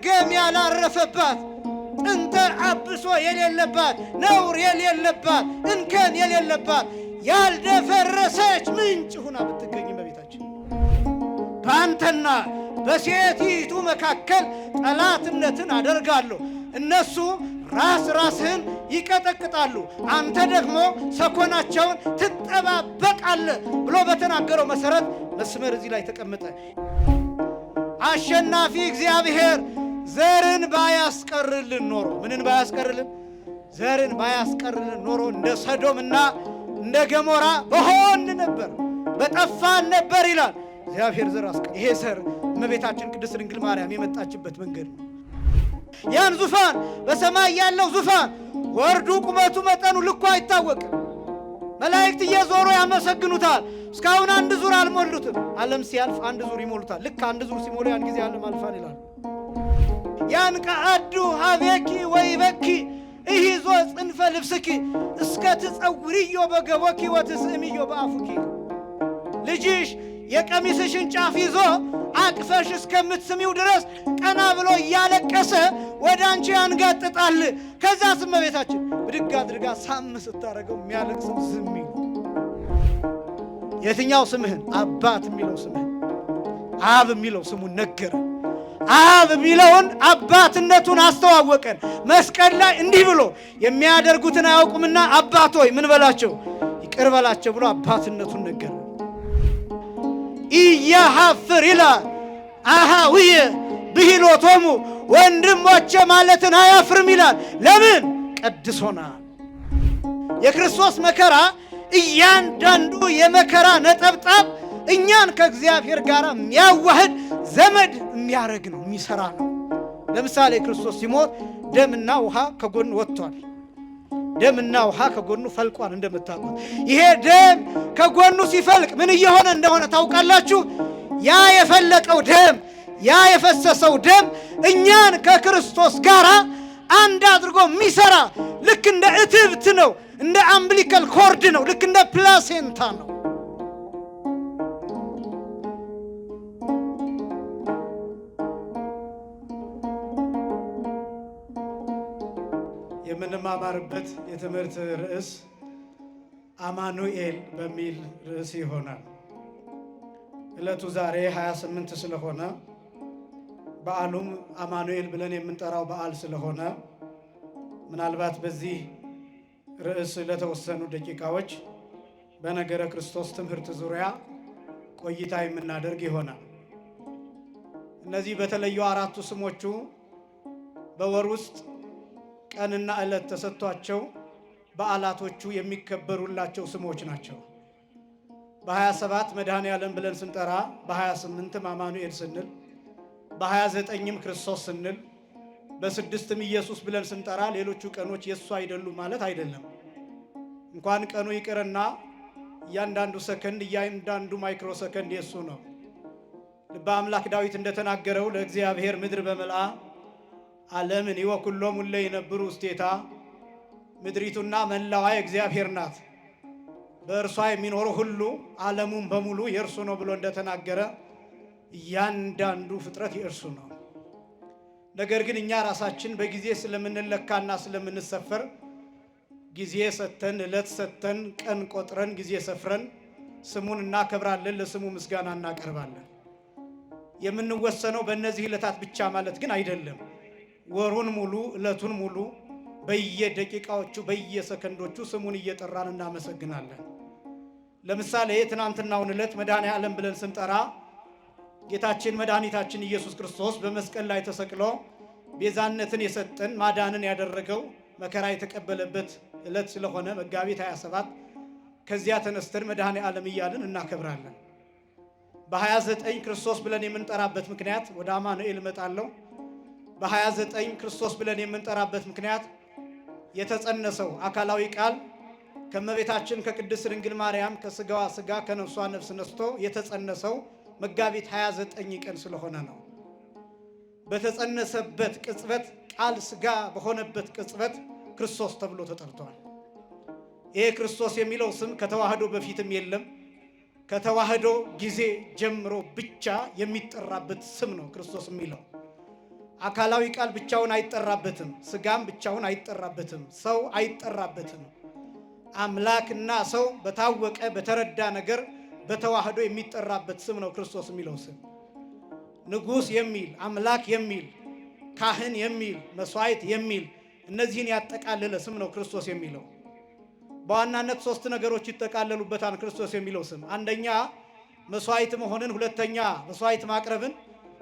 መርገም ያላረፈባት ጥንተ አብሶ የሌለባት ነውር የሌለባት እንከን የሌለባት ያልደፈረሰች ምንጭ ሆና ብትገኝ እመቤታችን በአንተና በሴቲቱ መካከል ጠላትነትን አደርጋለሁ። እነሱ ራስህን ይቀጠቅጣሉ፣ አንተ ደግሞ ሰኮናቸውን ትጠባበቃለህ ብሎ በተናገረው መሰረት መስመር እዚህ ላይ ተቀመጠ። አሸናፊ እግዚአብሔር ዘርን ባያስቀርልን ኖሮ ምንን ባያስቀርልን? ዘርን ባያስቀርልን ኖሮ እንደ ሰዶምና እንደ ገሞራ በሆን ነበር፣ በጠፋን ነበር ይላል። እግዚአብሔር ዘር አስቀር። ይሄ ዘር እመቤታችን ቅድስት ድንግል ማርያም የመጣችበት መንገድ ነው። ያን ዙፋን በሰማይ ያለው ዙፋን ወርዱ ቁመቱ መጠኑ ልኩ አይታወቅም። መላእክት እየዞሩ ያመሰግኑታል። እስካሁን አንድ ዙር አልሞሉትም። ዓለም ሲያልፍ አንድ ዙር ይሞሉታል። ልክ አንድ ዙር ሲሞሉ ያን ጊዜ ዓለም አልፋን ይላል። ያን ቀአዱ ሀቤኪ ወይበኪ እሂዞ ጽንፈ ልብስኪ እስከ ትጸውርዮ በገቦኪ ወትስእምዮ በአፉኪ። ልጅሽ የቀሚስሽን ጫፍ ይዞ አቅፈሽ እስከምትስሚው ድረስ ቀና ብሎ እያለቀሰ ወደ አንቺ ያንጋጥጣል። ከዛስ እመቤታችን ብድግ አድርጋ ሳም ስታረገው የሚያለቅሰው ዝም ይል። የትኛው ስምህን? አባት የሚለው ስምህን። አብ የሚለው ስሙን ነገረ። አብ የሚለውን አባትነቱን አስተዋወቀን። መስቀል ላይ እንዲህ ብሎ የሚያደርጉትን አያውቁምና አባት ሆይ ምን በላቸው? ይቅር በላቸው ብሎ አባትነቱን ነገረ። ኢያሐፍር ይላል አሃውየ ብሂሎቶሙ ወንድሞቼ ማለትን አያፍርም ይላል። ለምን? ቀድሶናል። የክርስቶስ መከራ እያንዳንዱ የመከራ ነጠብጣብ እኛን ከእግዚአብሔር ጋር የሚያዋህድ ዘመድ የሚያረግ ነው፣ የሚሰራ ነው። ለምሳሌ ክርስቶስ ሲሞት ደምና ውሃ ከጎኑ ወጥቷል። ደምና ውሃ ከጎኑ ፈልቋል። እንደምታውቁት ይሄ ደም ከጎኑ ሲፈልቅ ምን እየሆነ እንደሆነ ታውቃላችሁ? ያ የፈለቀው ደም ያ የፈሰሰው ደም እኛን ከክርስቶስ ጋር አንድ አድርጎ የሚሰራ ልክ እንደ እትብት ነው፣ እንደ አምብሊካል ኮርድ ነው፣ ልክ እንደ ፕላሴንታ ነው። የምንማማርበት የትምህርት ርዕስ አማኑኤል በሚል ርዕስ ይሆናል። ዕለቱ ዛሬ 28 ስለሆነ በዓሉም አማኑኤል ብለን የምንጠራው በዓል ስለሆነ ምናልባት በዚህ ርዕስ ለተወሰኑ ደቂቃዎች በነገረ ክርስቶስ ትምህርት ዙሪያ ቆይታ የምናደርግ ይሆናል። እነዚህ በተለዩ አራቱ ስሞቹ በወር ውስጥ ቀንና ዕለት ተሰጥቷቸው በዓላቶቹ የሚከበሩላቸው ስሞች ናቸው። በ27 መድኃኔ ዓለም ብለን ስንጠራ፣ በ28ም አማኑኤል ስንል፣ በ29ም ክርስቶስ ስንል፣ በ6ም ኢየሱስ ብለን ስንጠራ ሌሎቹ ቀኖች የእሱ አይደሉም ማለት አይደለም። እንኳን ቀኑ ይቅርና እያንዳንዱ ሰከንድ እያንዳንዱ ማይክሮ ሰከንድ የእሱ ነው። ልበ አምላክ ዳዊት እንደተናገረው ለእግዚአብሔር ምድር በመልአ ዓለምን ይወኩሎም ሁሉ የነብሩ ውስቴታ፣ ምድሪቱና መላዋ የእግዚአብሔር ናት፣ በእርሷ የሚኖሩ ሁሉ ዓለሙን በሙሉ የእርሱ ነው ብሎ እንደተናገረ እያንዳንዱ ፍጥረት የእርሱ ነው። ነገር ግን እኛ ራሳችን በጊዜ ስለምንለካና ስለምንሰፈር ጊዜ ሰተን ዕለት ሰተን ቀን ቆጥረን ጊዜ ሰፍረን ስሙን እናከብራለን፣ ለስሙ ምስጋና እናቀርባለን። የምንወሰነው በእነዚህ ዕለታት ብቻ ማለት ግን አይደለም። ወሩን ሙሉ ዕለቱን ሙሉ በየደቂቃዎቹ በየሰከንዶቹ ስሙን እየጠራን እናመሰግናለን። ለምሳሌ ትናንትናውን ዕለት መድኃኔ ዓለም ብለን ስንጠራ ጌታችን መድኃኒታችን ኢየሱስ ክርስቶስ በመስቀል ላይ ተሰቅሎ ቤዛነትን የሰጠን ማዳንን ያደረገው መከራ የተቀበለበት ዕለት ስለሆነ መጋቢት 27 ከዚያ ተነስተን መድኃኔ ዓለም እያልን እናከብራለን። በ29 ክርስቶስ ብለን የምንጠራበት ምክንያት ወደ አማኑኤል እመጣለሁ። በ29 ክርስቶስ ብለን የምንጠራበት ምክንያት የተጸነሰው አካላዊ ቃል ከእመቤታችን ከቅድስት ድንግል ማርያም ከስጋዋ ስጋ ከነፍሷ ነፍስ ነስቶ የተጸነሰው መጋቢት 29 ቀን ስለሆነ ነው። በተጸነሰበት ቅጽበት ቃል ስጋ በሆነበት ቅጽበት ክርስቶስ ተብሎ ተጠርቷል። ይሄ ክርስቶስ የሚለው ስም ከተዋህዶ በፊትም የለም። ከተዋህዶ ጊዜ ጀምሮ ብቻ የሚጠራበት ስም ነው ክርስቶስ የሚለው። አካላዊ ቃል ብቻውን አይጠራበትም። ስጋም ብቻውን አይጠራበትም። ሰው አይጠራበትም። አምላክና ሰው በታወቀ በተረዳ ነገር በተዋህዶ የሚጠራበት ስም ነው ክርስቶስ የሚለው ስም። ንጉሥ የሚል፣ አምላክ የሚል፣ ካህን የሚል፣ መስዋዕት የሚል እነዚህን ያጠቃለለ ስም ነው ክርስቶስ የሚለው። በዋናነት 3 ነገሮች ይጠቃለሉበታል ክርስቶስ የሚለው ስም። አንደኛ መስዋዕት መሆንን፣ ሁለተኛ መስዋዕት ማቅረብን፣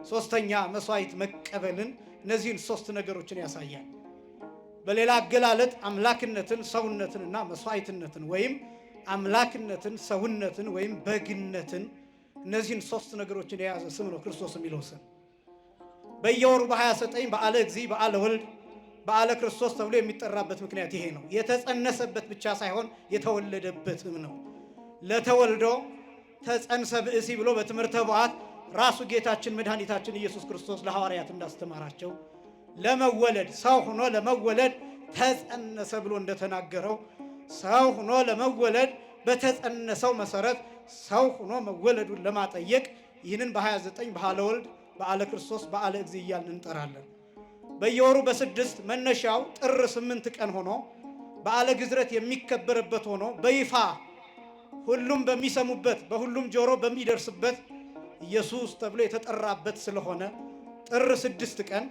ሶስተኛ መስዋዕት መቀበልን። እነዚህን 3 ነገሮችን ያሳያል። በሌላ አገላለጥ አምላክነትን፣ ሰውነትንና መስዋዕትነትን ወይም አምላክነትን፣ ሰውነትን ወይም በግነትን እነዚህን 3 ነገሮችን የያዘ ስም ነው ክርስቶስ የሚለው ስም። በየወሩ በ29 በዓለ እግዚእ፣ በዓለ ወልድ፣ በዓለ ክርስቶስ ተብሎ የሚጠራበት ምክንያት ይሄ ነው። የተጸነሰበት ብቻ ሳይሆን የተወለደበትም ነው። ለተወልዶ ተጸንሰ ብእሲ ብሎ በትምህርተ ቡዓት ራሱ ጌታችን መድኃኒታችን ኢየሱስ ክርስቶስ ለሐዋርያት እንዳስተማራቸው ለመወለድ ሰው ሆኖ ለመወለድ ተጸነሰ ብሎ እንደተናገረው ሰው ሆኖ ለመወለድ በተጸነሰው መሰረት ሰው ሆኖ መወለዱን ለማጠየቅ ይህንን በ29 በዓለ ወልድ፣ በዓለ ክርስቶስ፣ በዓለ እግዚእ እያልን እንጠራለን። በየወሩ በ6 መነሻው ጥር 8 ቀን ሆኖ በዓለ ግዝረት የሚከበርበት ሆኖ በይፋ ሁሉም በሚሰሙበት በሁሉም ጆሮ በሚደርስበት ኢየሱስ ተብሎ የተጠራበት ስለሆነ ጥር 6 ቀን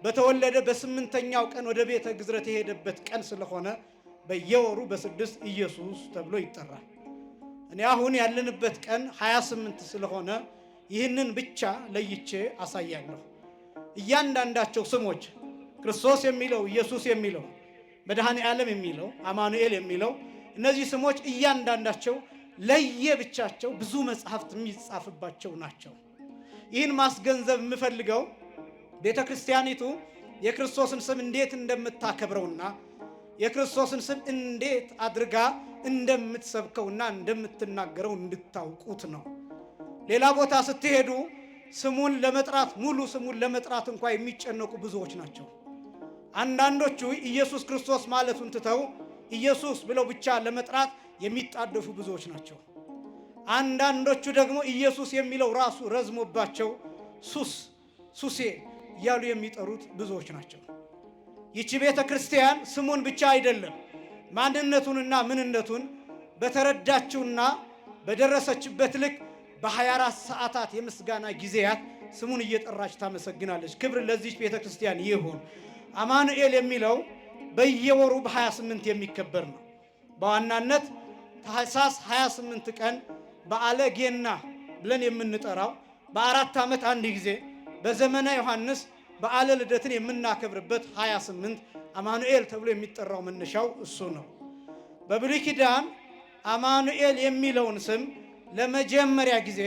በተወለደ በ8ኛው ቀን ወደ ቤተ ግዝረት የሄደበት ቀን ስለሆነ በየወሩ በ6 ኢየሱስ ተብሎ ይጠራል። እኔ አሁን ያለንበት ቀን 28 ስለሆነ ይህንን ብቻ ለይቼ አሳያለሁ። እያንዳንዳቸው ስሞች ክርስቶስ የሚለው፣ ኢየሱስ የሚለው፣ መድኃኔ ዓለም የሚለው፣ አማኑኤል የሚለው እነዚህ ስሞች እያንዳንዳቸው ለየብቻቸው ብዙ መጽሐፍት የሚጻፍባቸው ናቸው። ይህን ማስገንዘብ የምፈልገው ቤተ ክርስቲያኒቱ የክርስቶስን ስም እንዴት እንደምታከብረውና የክርስቶስን ስም እንዴት አድርጋ እንደምትሰብከውና እንደምትናገረው እንድታውቁት ነው። ሌላ ቦታ ስትሄዱ ስሙን ለመጥራት ሙሉ ስሙን ለመጥራት እንኳ የሚጨነቁ ብዙዎች ናቸው። አንዳንዶቹ ኢየሱስ ክርስቶስ ማለቱን ትተው ኢየሱስ ብለው ብቻ ለመጥራት የሚጣደፉ ብዙዎች ናቸው። አንዳንዶቹ ደግሞ ኢየሱስ የሚለው ራሱ ረዝሞባቸው ሱሴ እያሉ የሚጠሩት ብዙዎች ናቸው። ይቺ ቤተ ክርስቲያን ስሙን ብቻ አይደለም ማንነቱንና ምንነቱን በተረዳችውና በደረሰችበት ልክ በ24 ሰዓታት የምስጋና ጊዜያት ስሙን እየጠራች ታመሰግናለች። ክብር ለዚህ ቤተ ክርስቲያን ይሁን። አማኑኤል የሚለው በየወሩ በ28 የሚከበር ነው። በዋናነት ታኅሳስ 28 ቀን በዓለ ገና ብለን የምንጠራው በ4 ዓመት አንድ ጊዜ በዘመነ ዮሐንስ በዓለ ልደትን የምናከብርበት 28 አማኑኤል ተብሎ የሚጠራው መነሻው እሱ ነው። በብሉይ ኪዳን አማኑኤል የሚለውን ስም ለመጀመሪያ ጊዜ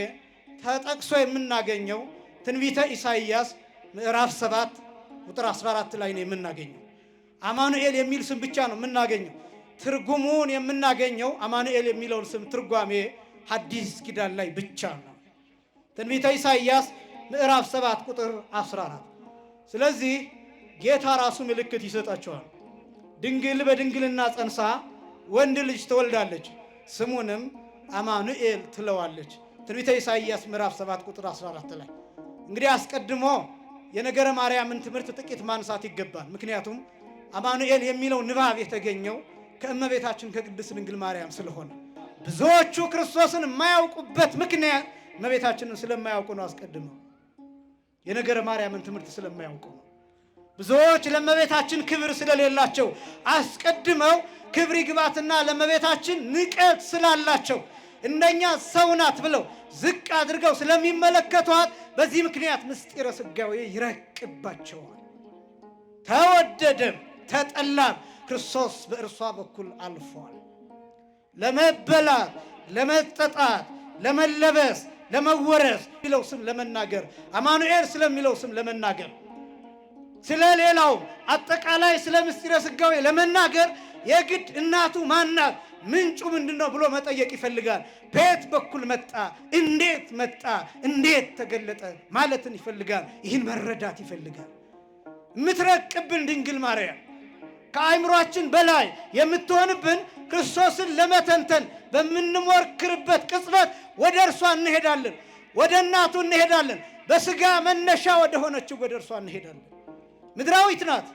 ተጠቅሶ የምናገኘው ትንቢተ ኢሳይያስ ምዕራፍ 7 ቁጥር 14 ላይ ነው የምናገኘው። አማኑኤል የሚል ስም ብቻ ነው የምናገኘው። ትርጉሙን የምናገኘው አማኑኤል የሚለውን ስም ትርጓሜ ሐዲስ ኪዳን ላይ ብቻ ነው። ትንቢተ ኢሳይያስ ምዕራፍ 7 ቁጥር 14። ስለዚህ ጌታ ራሱ ምልክት ይሰጣቸዋል። ድንግል በድንግልና ጸንሳ ወንድ ልጅ ትወልዳለች፣ ስሙንም አማኑኤል ትለዋለች። ትንቢተ ኢሳይያስ ምዕራፍ 7 ቁጥር 14 ላይ እንግዲህ አስቀድሞ የነገረ ማርያምን ትምህርት ጥቂት ማንሳት ይገባል። ምክንያቱም አማኑኤል የሚለው ንባብ የተገኘው ከእመቤታችን ከቅድስት ድንግል ማርያም ስለሆነ ብዙዎቹ ክርስቶስን የማያውቁበት ምክንያት እመቤታችንን ስለማያውቁ ነው። አስቀድመው የነገረ ማርያምን ትምህርት ስለማያውቁ ነው። ብዙዎች ለእመቤታችን ክብር ስለሌላቸው አስቀድመው ክብር ይግባትና ለእመቤታችን ንቀት ስላላቸው እንደኛ ሰው ናት ብለው ዝቅ አድርገው ስለሚመለከቷት በዚህ ምክንያት ምስጢረ ሥጋዌ ይረቅባቸዋል። ተወደደም ተጠላም ክርስቶስ በእርሷ በኩል አልፏል። ለመበላት፣ ለመጠጣት፣ ለመለበስ፣ ለመወረስ የሚለው ስም ለመናገር አማኑኤል ስለሚለው ስም ለመናገር ስለሌላው አጠቃላይ ስለ ምስጢረ ሥጋዌ ለመናገር የግድ እናቱ ማናት ምንጩ ምንድነው ብሎ መጠየቅ ይፈልጋል። በየት በኩል መጣ፣ እንዴት መጣ፣ እንዴት ተገለጠ ማለትን ይፈልጋል። ይህን መረዳት ይፈልጋል። የምትረቅብን ድንግል ማርያም ከአእምሯችን በላይ የምትሆንብን ክርስቶስን ለመተንተን በምንሞክርበት ቅጽበት ወደ እርሷ እንሄዳለን፣ ወደ እናቱ እንሄዳለን፣ በሥጋ መነሻ ወደ ሆነችው ወደ እርሷ እንሄዳለን። ምድራዊት ናት።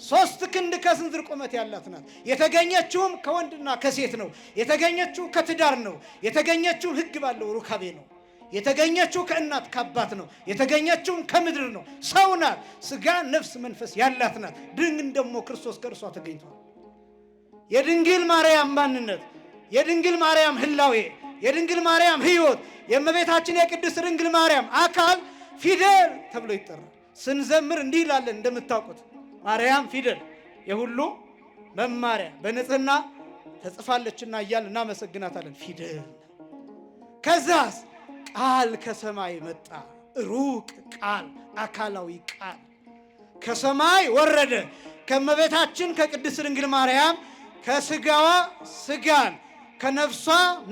3 ክንድ ከስንዝር ቁመት ያላት ናት። የተገኘችውም ከወንድና ከሴት ነው። የተገኘችው ከትዳር ነው። የተገኘችው ሕግ ባለው ሩካቤ ነው። የተገኘችው ከእናት ከአባት ነው። የተገኘችው ከምድር ነው። ሰው ናት። ሥጋ ነፍስ መንፈስ ያላት ናት። ድንግል ደግሞ ክርስቶስ ከእርሷ ተገኝቷል። የድንግል ማርያም ማንነት፣ የድንግል ማርያም ህላዌ፣ የድንግል ማርያም ሕይወት፣ የእመቤታችን የቅድስት ድንግል ማርያም አካል ፊደል ተብሎ ይጠራል። ስንዘምር እንዲህ ይላለን እንደምታውቁት ማርያም ፊደል የሁሉ መማሪያ በንጽህና ተጽፋለችና እያልን እናመሰግናታለን። ፊደል ከዛስ ቃል ከሰማይ መጣ። ሩቅ ቃል፣ አካላዊ ቃል ከሰማይ ወረደ። ከእመቤታችን ከቅድስት ድንግል ማርያም ከሥጋዋ ሥጋን ከነፍሷ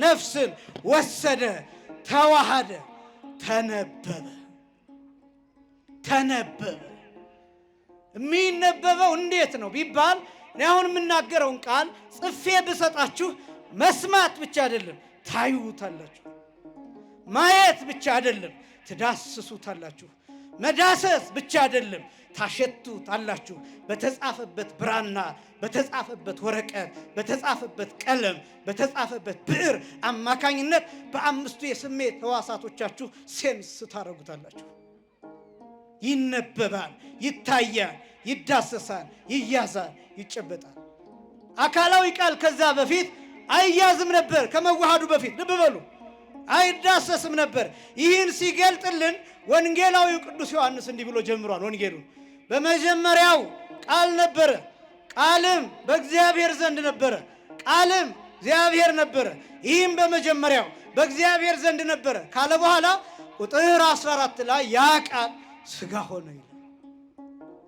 ነፍስን ወሰደ፣ ተዋሃደ፣ ተነበበ። የሚነበበው እንዴት ነው ቢባል እኔ አሁን የምናገረውን ቃል ጽፌ ብሰጣችሁ መስማት ብቻ አይደለም፣ ታዩታላችሁ። ማየት ብቻ አይደለም፣ ትዳስሱታላችሁ። መዳሰስ ብቻ አይደለም፣ ታሸቱታላችሁ። በተጻፈበት ብራና፣ በተጻፈበት ወረቀት፣ በተጻፈበት ቀለም፣ በተጻፈበት ብዕር አማካኝነት በ5ቱ የስሜት ሕዋሳቶቻችሁ ሴንስ ታደርጉታላችሁ። ይነበባል፣ ይታያል፣ ይዳሰሳል፣ ይያዛል፣ ይጨበጣል። አካላዊ ቃል ከዛ በፊት አይያዝም ነበር። ከመዋሃዱ በፊት ልብ በሉ፣ አይዳሰስም ነበር። ይህን ሲገልጥልን ወንጌላዊው ቅዱስ ዮሐንስ እንዲህ ብሎ ጀምሯል ወንጌሉን። በመጀመሪያው ቃል ነበረ፣ ቃልም በእግዚአብሔር ዘንድ ነበረ፣ ቃልም እግዚአብሔር ነበረ። ይህም በመጀመሪያው በእግዚአብሔር ዘንድ ነበረ ካለ በኋላ ቁጥር 14 ላይ ያ ቃል ሥጋ ሆነ ይላል።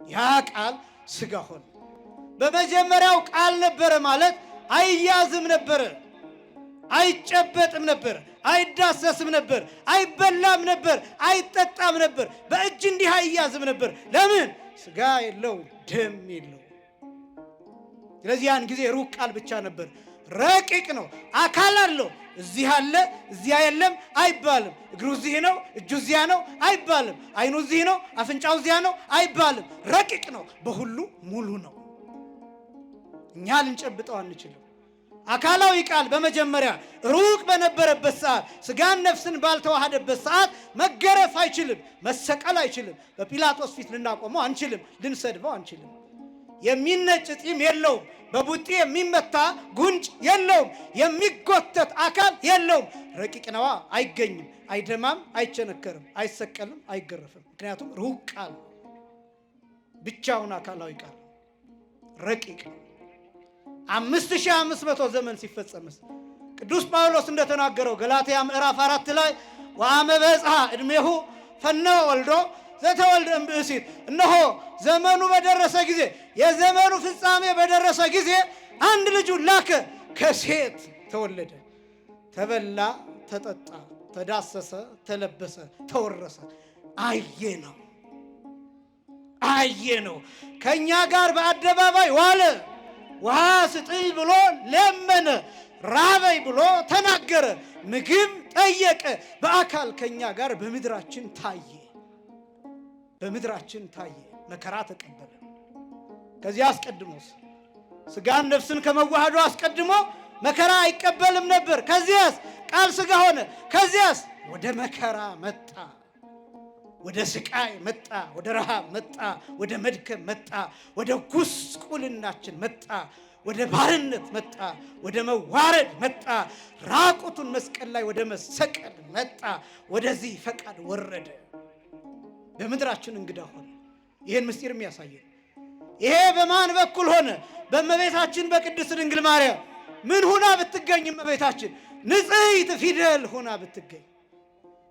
ያ ቃል ሥጋ ሆነ። በመጀመሪያው ቃል ነበረ ማለት አይያዝም ነበረ፣ አይጨበጥም ነበር፣ አይዳሰስም ነበር፣ አይበላም ነበር፣ አይጠጣም ነበር፣ በእጅ እንዲህ አይያዝም ነበር። ለምን? ሥጋ የለው፣ ደም የለው። ስለዚህ ያን ጊዜ ሩቅ ቃል ብቻ ነበር። ረቂቅ ነው፣ አካል አለው። እዚህ አለ እዚያ የለም አይባልም። እግሩ እዚህ ነው እጁ እዚያ ነው አይባልም። አይኑ እዚህ ነው አፍንጫው እዚያ ነው አይባልም። ረቂቅ ነው፣ በሁሉ ሙሉ ነው። እኛ ልንጨብጠው አንችልም። አካላዊ ቃል በመጀመሪያ ሩቅ በነበረበት ሰዓት፣ ሥጋን ነፍስን ባልተዋሃደበት ሰዓት መገረፍ አይችልም፣ መሰቀል አይችልም። በጲላጦስ ፊት ልናቆመው አንችልም፣ ልንሰድበው አንችልም። የሚነጭ ጢም የለውም። በቡጢ የሚመታ ጉንጭ የለውም። የሚጎተት አካል የለውም። ረቂቅ ነዋ፣ አይገኝም፣ አይደማም፣ አይቸነከርም፣ አይሰቀልም፣ አይገረፍም። ምክንያቱም ሩቅ ቃል ብቻውን አካላዊ ቃል ረቂቅ ነው። 5500 ዘመን ሲፈጸምስ ቅዱስ ጳውሎስ እንደተናገረው ገላትያ ምዕራፍ 4 ላይ ወአመ በጽሐ ዕድሜሁ ፈነወ ወልዶ ዘተወልደ እምብእሲት፣ እነሆ ዘመኑ በደረሰ ጊዜ፣ የዘመኑ ፍጻሜ በደረሰ ጊዜ አንድ ልጁን ላከ፣ ከሴት ተወለደ። ተበላ፣ ተጠጣ፣ ተዳሰሰ፣ ተለበሰ፣ ተወረሰ። አየ ነው። ከእኛ ጋር በአደባባይ ዋለ። ውሃ ስጥኝ ብሎ ለመነ። ራበይ ብሎ ተናገረ። ምግብ ጠየቀ። በአካል ከእኛ ጋር በምድራችን ታየ። መከራ ተቀበለ። ከዚያ አስቀድሞስ ሥጋን ነፍስን ከመዋሃዱ አስቀድሞ መከራ አይቀበልም ነበር። ከዚያስ ቃል ሥጋ ሆነ። ከዚያስ ወደ መከራ መጣ፣ ወደ ስቃይ መጣ፣ ወደ ረሃብ መጣ፣ ወደ መድከም መጣ፣ ወደ ጉስቁልናችን መጣ፣ ወደ ባርነት መጣ፣ ወደ መዋረድ መጣ፣ ራቁቱን መስቀል ላይ ወደ መሰቀል መጣ። ወደዚህ ፈቃድ ወረደ፣ በምድራችን እንግዳ ሆነ። ይህን ምስጢር የሚያሳየን ይሄ በማን በኩል ሆነ? በእመቤታችን በቅድስት ድንግል ማርያም። ምን ሁና ብትገኝ? እመቤታችን ንጽሕት ፊደል ሁና ብትገኝ፣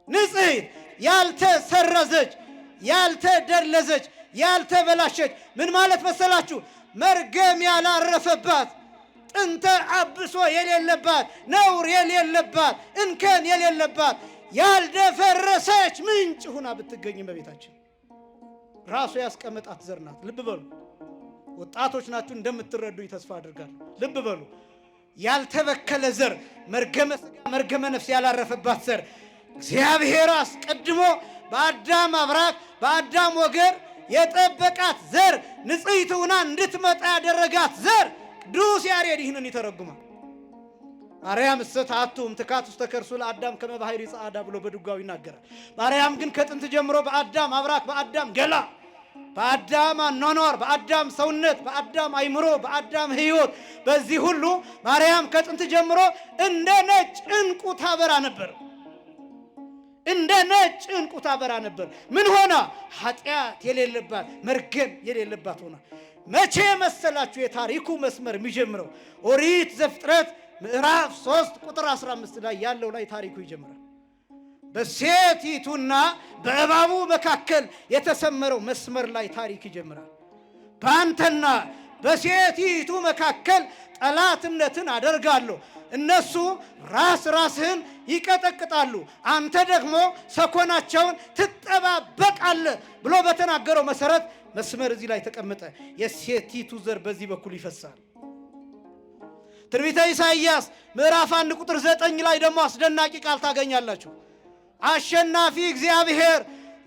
ንጽሕት፣ ያልተሰረዘች፣ ያልተደለዘች፣ ያልተበላሸች። ምን ማለት መሰላችሁ? መርገም ያላረፈባት፣ ጥንተ አብሶ የሌለባት፣ ነውር የሌለባት፣ እንከን የሌለባት፣ ያልደፈረሰች ምንጭ ሁና ብትገኝ እመቤታችን ራሱ ያስቀመጣት ዘር ናት። ልብ በሉ ወጣቶች ናችሁ፣ እንደምትረዱኝ ተስፋ አድርጋለሁ። ልብ በሉ ያልተበከለ ዘር፣ መርገመ ሥጋ መርገመ ነፍስ ያላረፈባት ዘር እግዚአብሔር አስቀድሞ በአዳም አብራክ በአዳም ወገር የጠበቃት ዘር ንጽሕት ሆና እንድትመጣ ያደረጋት ዘር ቅዱስ ያሬድ ይህንን ይተረጉማል። ማርያም እሰታቱም ትካት ውስጥ ተከርሱ ለአዳም ከመባህሪ ጻዕዳ ብሎ በድጓው ይናገራል። ማርያም ግን ከጥንት ጀምሮ በአዳም አብራክ፣ በአዳም ገላ፣ በአዳም አኗኗር፣ በአዳም ሰውነት፣ በአዳም አይምሮ፣ በአዳም ሕይወት፣ በዚህ ሁሉ ማርያም ከጥንት ጀምሮ እንደ ነጭ ዕንቁ ታበራ ነበር። እንደ ነጭ ዕንቁ ታበራ ነበር። ምን ሆና? ኃጢአት የሌለባት መርገም የሌለባት ሆና። መቼ መሰላችሁ የታሪኩ መስመር የሚጀምረው? ኦሪት ዘፍጥረት ምዕራፍ 3 ቁጥር 15 ላይ ያለው ላይ ታሪኩ ይጀምራል። በሴቲቱና በእባቡ መካከል የተሰመረው መስመር ላይ ታሪክ ይጀምራል። በአንተና በሴቲቱ መካከል ጠላትነትን አደርጋለሁ፣ እነሱ ራስህን ይቀጠቅጣሉ፣ አንተ ደግሞ ሰኮናቸውን ትጠባበቃለህ ብሎ በተናገረው መሰረት መስመር እዚህ ላይ ተቀመጠ። የሴቲቱ ዘር በዚህ በኩል ይፈሳል። ትንቢተ ኢሳይያስ ምዕራፍ 1 ቁጥር 9 ላይ ደግሞ አስደናቂ ቃል ታገኛላችሁ። አሸናፊ እግዚአብሔር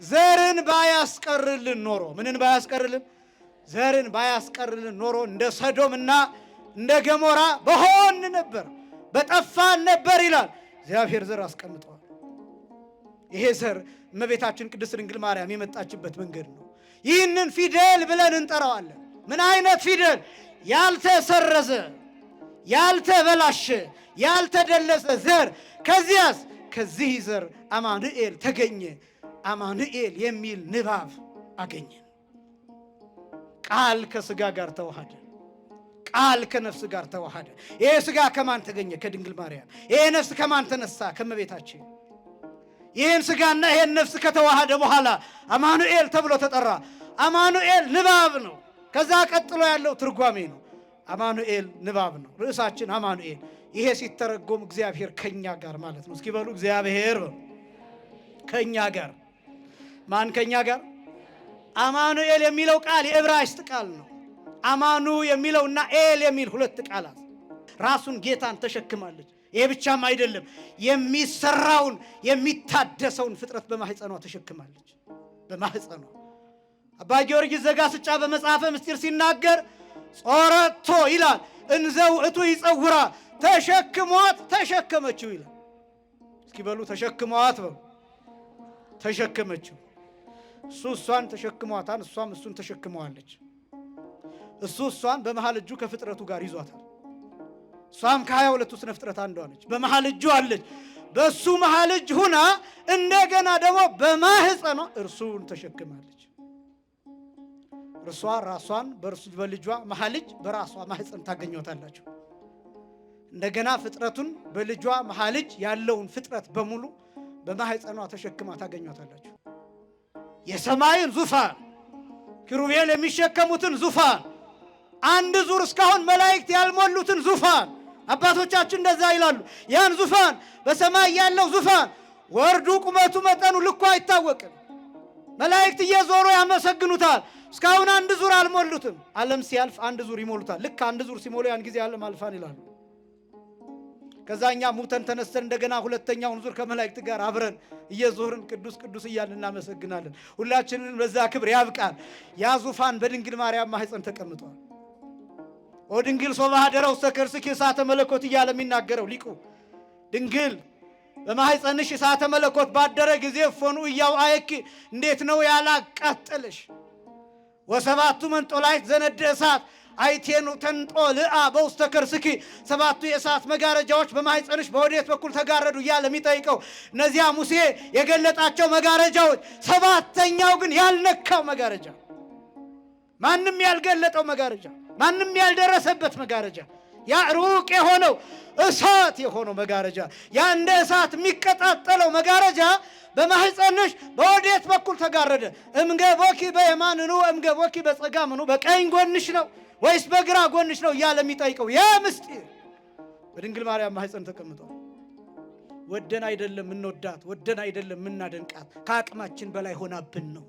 ዘርን ባያስቀርልን ኖሮ፣ ምንን ባያስቀርልን? ዘርን ባያስቀርልን ኖሮ እንደ ሰዶምና እንደ ገሞራ በሆን ነበር፣ በጠፋን ነበር ይላል። እግዚአብሔር ዘር አስቀምጧል። ይሄ ዘር እመቤታችን ቅድስት ድንግል ማርያም የመጣችበት መንገድ ነው። ይህንን ፊደል ብለን እንጠራዋለን። ምን አይነት ፊደል? ያልተሰረዘ፣ ያልተበላሸ፣ ያልተደለሰ ዘር። ከዚያስ ከዚህ ዘር አማኑኤል ተገኘ። አማኑኤል የሚል ንባብ አገኘን። ቃል ከስጋ ጋር ተዋሃደ። ቃል ከነፍስ ጋር ተዋሃደ። ይሄ ስጋ ከማን ተገኘ? ከድንግል ማርያም። ይሄ ነፍስ ከማን ተነሳ? ከመቤታችን። ይህን ስጋና ይህን ነፍስ ከተዋሃደ በኋላ አማኑኤል ተብሎ ተጠራ። አማኑኤል ንባብ ነው። ከዛ ቀጥሎ ያለው ትርጓሜ ነው። አማኑኤል ንባብ ነው። ርዕሳችን አማኑኤል። ይሄ ሲተረጎም እግዚአብሔር ከኛ ጋር ማለት ነው። እስኪ በሉ እግዚአብሔር ከኛ ጋር። ማን ከኛ ጋር? አማኑኤል የሚለው ቃል የዕብራይስጥ ቃል ነው። አማኑ የሚለውና ኤል የሚል ሁለት ቃላት። ራሱን ጌታን ተሸክማለች። ይሄ ብቻም አይደለም፣ የሚሰራውን የሚታደሰውን ፍጥረት በማህፀኗ ተሸክማለች። በማህፀኗ አባ ጊዮርጊስ ዘጋስጫ በመጽሐፈ ምስጢር ሲናገር ጾረቶ ይላል፣ እንዘው እቱ ይጸውራ፣ ተሸክሟት ተሸከመችው ይላል። እስኪ በሉ ተሸክሟት በሉ። ተሸከመችው። እሱ እሷን ተሸክሟታል፣ እሷም እሱን ተሸክመዋለች። እሱ እሷን በመሃል እጁ ከፍጥረቱ ጋር ይዟታል። እሷም ከ22ቱ ስነ ፍጥረት አንዷ ነች። በመሃል እጁ አለች። በሱ መሃል እጅ ሁና እንደገና ደግሞ በማህፀኗ እርሱን ተሸክማለች። እርሷ ራሷን በእርሱ በልጇ መሃል እጅ በራሷ ማህፀን ታገኙታላችሁ። እንደገና ፍጥረቱን በልጇ መሃል እጅ ያለውን ፍጥረት በሙሉ በማህፀኗ ተሸክማ ታገኙታላችሁ። የሰማይን ዙፋን ኪሩቤል የሚሸከሙትን ዙፋን፣ አንድ ዙር እስካሁን መላእክት ያልሞሉትን ዙፋን፣ አባቶቻችን እንደዛ ይላሉ። ያን ዙፋን በሰማይ ያለው ዙፋን ወርዱ፣ ቁመቱ፣ መጠኑ ልኩ አይታወቅም። መላእክት እየዞሩ ያመሰግኑታል። እስካሁን አንድ ዙር አልሞሉትም። ዓለም ሲያልፍ አንድ ዙር ይሞሉታል። ልክ አንድ ዙር ሲሞሉ ያን ጊዜ ዓለም አልፋን ይላሉ። ከዛኛ ሙተን ተነስተን እንደገና ሁለተኛውን ዙር ከመላእክት ጋር አብረን እየዞርን ቅዱስ ቅዱስ እያልን እናመሰግናለን። ሁላችንን በዛ ክብር ያብቃል። ያ ዙፋን በድንግል ማርያም ማህፀን ተቀምጧል። ኦ ድንግል ሶባ ሀደረው ሰከርስኪ እሳተ መለኮት እያለ የሚናገረው ሊቁ ድንግል በማህፀንሽ እሳተ መለኮት ባደረ ጊዜ ፎኑ እያው አይክ እንዴት ነው ያላቃጠለሽ? ወሰባቱ መንጦላይት ዘነደ እሳት አይቴኑ ተንጦልአ በውስተ ከርስኪ፣ ሰባቱ የእሳት መጋረጃዎች በማህፀንሽ በወዴት በኩል ተጋረዱ እያለ የሚጠይቀው እነዚያ ሙሴ የገለጣቸው መጋረጃዎች፣ ሰባተኛው ግን ያልነካው መጋረጃ፣ ማንም ያልገለጠው መጋረጃ፣ ማንም ያልደረሰበት መጋረጃ፣ ያ ሩቅ የሆነው እሳት የሆነው መጋረጃ፣ ያ እንደ እሳት የሚቀጣጠለው መጋረጃ በማህፀንሽ በወዴት በኩል ተጋረደ? እምገቦኪ በየማንኑ እምገቦኪ በጸጋምኑ፣ በቀኝ ጎንሽ ነው ወይስ በግራ ጎንሽ ነው እያለ የሚጠይቀው ያ ምስጢር በድንግል ማርያም ማህፀን ተቀምጧል። ወደን አይደለም እንወዳት፣ ወደን አይደለም እናደንቃት፣ ከአቅማችን በላይ ሆናብን ነው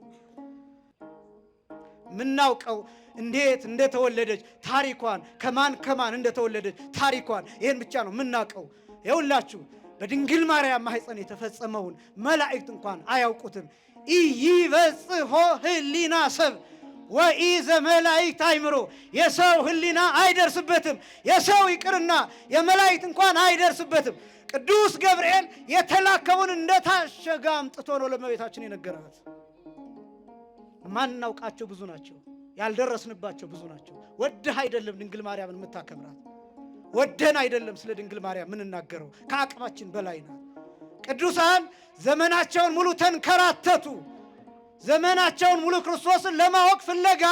ምናውቀው። እንዴት እንደተወለደች ታሪኳን፣ ከማን እንደተወለደች ታሪኳን፣ ይሄን ብቻ ነው ምናውቀው። ይኸውላችሁ በድንግል ማርያም ማህፀን የተፈጸመውን መላእክት እንኳን አያውቁትም። ኢይበጽሖ ህሊና ሰብ ወኢዘ መላእክት አይምሮ። የሰው ህሊና አይደርስበትም። የሰው ይቅርና የመላእክት እንኳን አይደርስበትም። ቅዱስ ገብርኤል የተላከውን እንደታሸገ አምጥቶ ነው ለእመቤታችን የነገራት። ማናውቃቸው ብዙ ናቸው፣ ያልደረስንባቸው ብዙ ናቸው። ወደህ አይደለም ድንግል ማርያምን የምታከብራት፣ ወደን አይደለም ስለ ድንግል ማርያም የምንናገረው፣ ከአቅማችን በላይ ናት። ቅዱሳን ዘመናቸውን ሙሉ ተንከራተቱ። ዘመናቸውን ሙሉ ክርስቶስን ለማወቅ ፍለጋ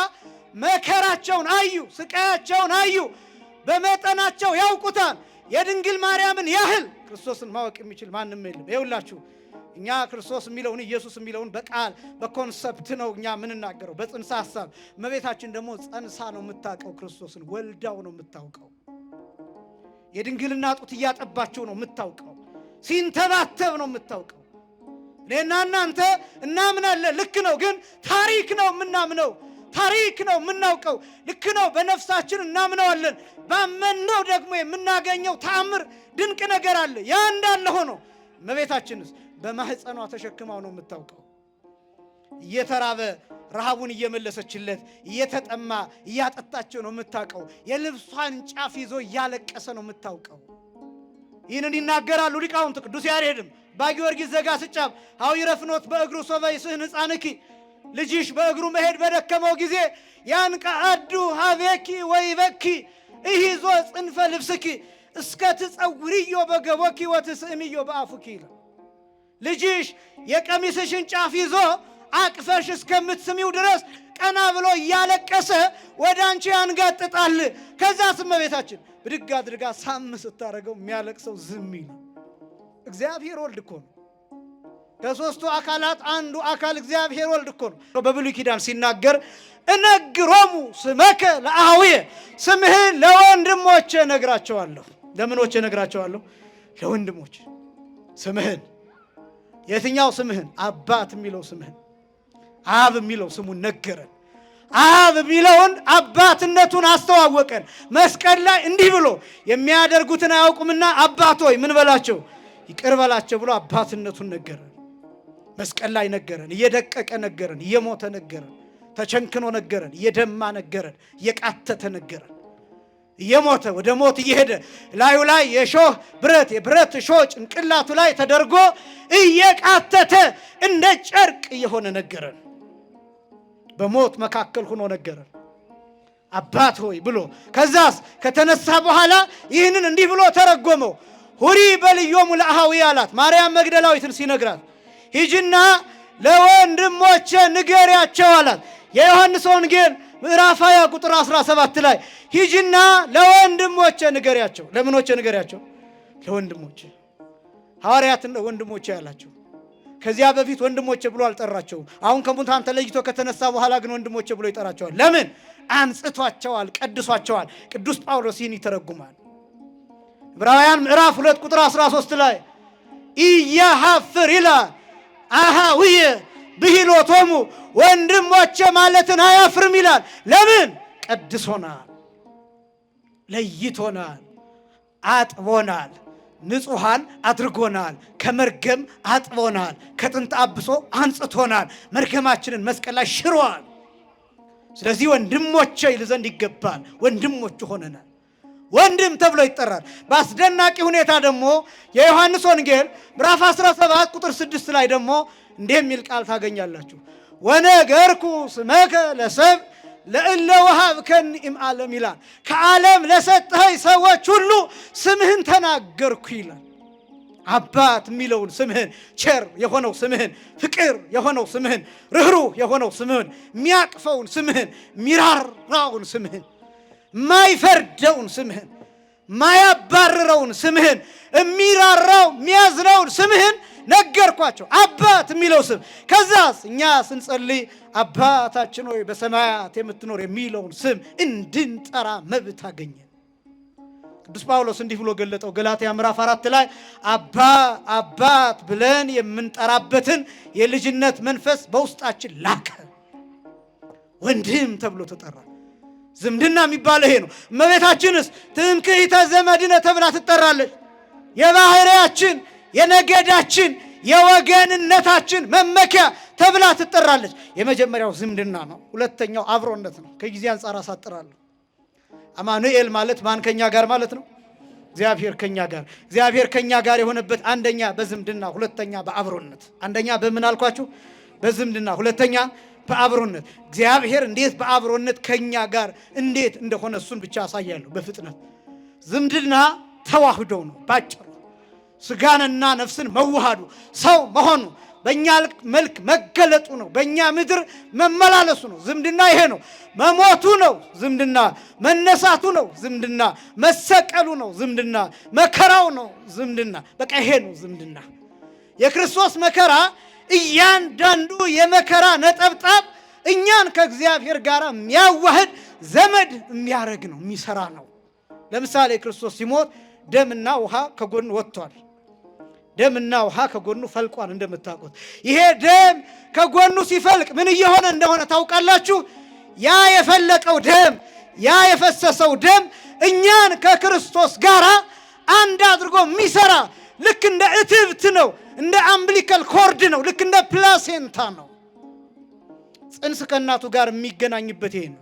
መከራቸውን አዩ፣ ስቃያቸውን አዩ። በመጠናቸው ያውቁታል። የድንግል ማርያምን ያህል ክርስቶስን ማወቅ የሚችል ማንም የለም። ይኸውላችሁ እኛ ክርስቶስ የሚለውን ኢየሱስ የሚለውን በቃል በኮንሰፕት ነው እኛ የምንናገረው፣ በጽንሰ ሐሳብ። እመቤታችን ደግሞ ጸንሳ ነው የምታውቀው፣ ክርስቶስን ወልዳው ነው የምታውቀው። የድንግልና ጡት እያጠባቸው ነው የምታውቀው፣ ሲንተባተብ ነው የምታውቀው። እኔና እናንተ እናምናለን፣ ልክ ነው። ግን ታሪክ ነው የምናምነው፣ ታሪክ ነው የምናውቀው። ልክ ነው፣ በነፍሳችን እናምነዋለን። ባመንነው ደግሞ የምናገኘው ተአምር ድንቅ ነገር አለ። ያ እንዳለ ሆኖ እመቤታችንስ በማህፀኗ ተሸክማው ነው የምታውቀው። እየተራበ ረሃቡን እየመለሰችለት፣ እየተጠማ እያጠጣቸው ነው የምታውቀው። የልብሷን ጫፍ ይዞ እያለቀሰ ነው የምታውቀው። ይህንን ይናገራሉ ሊቃውንት። ቅዱስ ያሬድም ባጊዮርጊስ ዘጋስጫም ሐዊረ ፍኖት በእግሩ ሶበ ይስሕን ሕፃንኪ፣ ልጅሽ በእግሩ መሄድ በደከመው ጊዜ ያንቀአዱ ሀቤኪ ወይበኪ እሂዞ ጽንፈ ልብስኪ እስከ ትጸውርዮ በገቦኪ ወትስእምዮ በአፉኪ ይላል። ልጅሽ የቀሚስሽን ጫፍ ይዞ አቅፈሽ እስከምትስሚው ድረስ ቀና ብሎ እያለቀሰ ወደ አንቺ ያንጋጥጣል። ከዛስ እመቤታችን ብድግ አድርጋ ሳም ስታደርገው የሚያለቅሰው ዝም ይላል። እግዚአብሔር ወልድ እኮ ነው። ከሦስቱ አካላት አንዱ አካል እግዚአብሔር ወልድ እኮ ነው። በብሉይ ኪዳን ሲናገር እነግሮሙ ስመከ ለአህውየ፣ ስምህን ለወንድሞቼ እነግራቸዋለሁ። ለምኖቼ እነግራቸዋለሁ? ለወንድሞቼ። ስምህን የትኛው ስምህን? አባት የሚለው ስምህን፣ አብ የሚለው ስሙን ነገረን። አብ የሚለውን አባትነቱን አስተዋወቀን። መስቀል ላይ እንዲህ ብሎ የሚያደርጉትን አያውቁምና አባት ሆይ ምን በላቸው? ይቅር በላቸው ብሎ አባትነቱን ነገረን። መስቀል ላይ ነገረን። እየደቀቀ ነገረን። እየሞተ ነገረን። ተቸንክኖ ነገረን። እየደማ ነገረን። እየቃተተ ነገረን። እየሞተ ወደ ሞት እየሄደ ላዩ ላይ የሾህ ብረት የብረት ሾህ ጭንቅላቱ ላይ ተደርጎ እየቃተተ እንደ ጨርቅ እየሆነ ነገረን። በሞት መካከል ሆኖ ነገረን። አባት ሆይ ብሎ ከዛስ ከተነሳ በኋላ ይህንን እንዲህ ብሎ ተረጎመው። ሁሪ በልዮሙ ለአሃዊ አላት። ማርያም መግደላዊትን ሲነግራት ሂጂና ለወንድሞቼ ንገሪያቸው አላት። የዮሐንስ ወንጌል ምዕራፍ 20 ቁጥር 17 ላይ ሂጂና ለወንድሞቼ ንገሪያቸው። ለምኖቼ ንገሪያቸው? ለወንድሞቼ። ሐዋርያትን ወንድሞቼ ያላቸው። ከዚያ በፊት ወንድሞቼ ብሎ አልጠራቸውም። አሁን ከሙታን ተለይቶ ከተነሳ በኋላ ግን ወንድሞቼ ብሎ ይጠራቸዋል። ለምን? አንጽቷቸዋል፣ ቀድሷቸዋል። ቅዱስ ጳውሎስ ይህን ይተረጉማል። ዕብራውያን ምዕራፍ 2 ቁጥር 13 ላይ ኢያሐፍር ይላል አሃውየ ብሂሎቶሙ፣ ወንድሞቼ ማለትን አያፍርም ይላል። ለምን? ቀድሶናል፣ ለይቶናል፣ አጥቦናል፣ ንጹሃን አድርጎናል፣ ከመርገም አጥቦናል፣ ከጥንት አብሶ አንጽቶናል፣ መርገማችንን መስቀል ላይ ሽሯል። ስለዚህ ወንድሞቼ ይል ዘንድ ይገባል። ወንድሞቹ ሆነናል። ወንድም ተብሎ ይጠራል። በአስደናቂ ሁኔታ ደግሞ የዮሐንስ ወንጌል ምዕራፍ 17 ቁጥር 6 ላይ ደግሞ እንዲህ የሚል ቃል ታገኛላችሁ። ወነገርኩ ስመከ ለሰብ ለእለ ወሀብከኒ እምዓለም ይላል። ከዓለም ለሰጠኸኝ ሰዎች ሁሉ ስምህን ተናገርኩ ይላል። አባት የሚለውን ስምህን፣ ቸር የሆነው ስምህን፣ ፍቅር የሆነው ስምህን፣ ርኅሩህ የሆነው ስምህን፣ የሚያቅፈውን ስምህን፣ የሚራራውን ስምህን፣ ማይፈርደውን ስምህን፣ ማያባርረውን ስምህን፣ የሚራራው የሚያዝነውን ስምህን ነገርኳቸው። አባት የሚለው ስም። ከዛስ እኛ ስንጸልይ አባታችን ሆይ በሰማያት የምትኖር የሚለውን ስም እንድንጠራ መብት አገኘን። ቅዱስ ጳውሎስ እንዲህ ብሎ ገለጠው ገላትያ ምዕራፍ 4 ላይ አባት ብለን የምንጠራበትን የልጅነት መንፈስ በውስጣችን ላከ። ወንድም ተብሎ ተጠራ። ዝምድና የሚባለው ይሄ ነው። እመቤታችንስ ትምክሕተ ዘመድነ ተብላ ትጠራለች። የባህሪያችን፣ የነገዳችን፣ የወገንነታችን መመኪያ ተብላ ትጠራለች። የመጀመሪያው ዝምድና ነው። ሁለተኛው አብሮነት ነው። ከጊዜ አንፃር አሳጥራለሁ። አማኑኤል ማለት ማን ከኛ ጋር ማለት ነው? እግዚአብሔር ከኛ ጋር። እግዚአብሔር ከኛ ጋር የሆነበት አንደኛ በዝምድና፣ ሁለተኛ በአብሮነት። አንደኛ በምን አልኳችሁ? በዝምድና፣ ሁለተኛ በአብሮነት። እግዚአብሔር እንዴት በአብሮነት ከኛ ጋር እንዴት እንደሆነ እሱን ብቻ አሳያለሁ በፍጥነት። ዝምድና ተዋህዶ ነው ባጭሩ። ስጋንና ነፍስን መዋሃዱ፣ ሰው መሆኑ፣ በእኛ መልክ መገለጡ ነው። በእኛ ምድር መመላለሱ ነው። ዝምድና ይሄ ነው። መሞቱ ነው ዝምድና፣ መነሳቱ ነው ዝምድና፣ መሰቀሉ ነው ዝምድና፣ መከራው ነው ዝምድና። በቃ ይሄ ነው ዝምድና። የክርስቶስ መከራ እያንዳንዱ የመከራ ነጠብጣብ እኛን ከእግዚአብሔር ጋር የሚያዋህድ ዘመድ የሚያረግ ነው፣ የሚሰራ ነው። ለምሳሌ ክርስቶስ ሲሞት ደምና ውሃ ከጎኑ ወጥቷል። ደምና ውሃ ከጎኑ ፈልቋል። እንደምታውቁት ይሄ ደም ከጎኑ ሲፈልቅ ምን እየሆነ እንደሆነ ታውቃላችሁ? ያ የፈለቀው ደም፣ ያ የፈሰሰው ደም እኛን ከክርስቶስ ጋር አንድ አድርጎ የሚሰራ ልክ እንደ እትብት ነው። እንደ አምብሊካል ኮርድ ነው። ልክ እንደ ፕላሴንታ ነው። ጽንስ ከእናቱ ጋር የሚገናኝበት ይሄ ነው።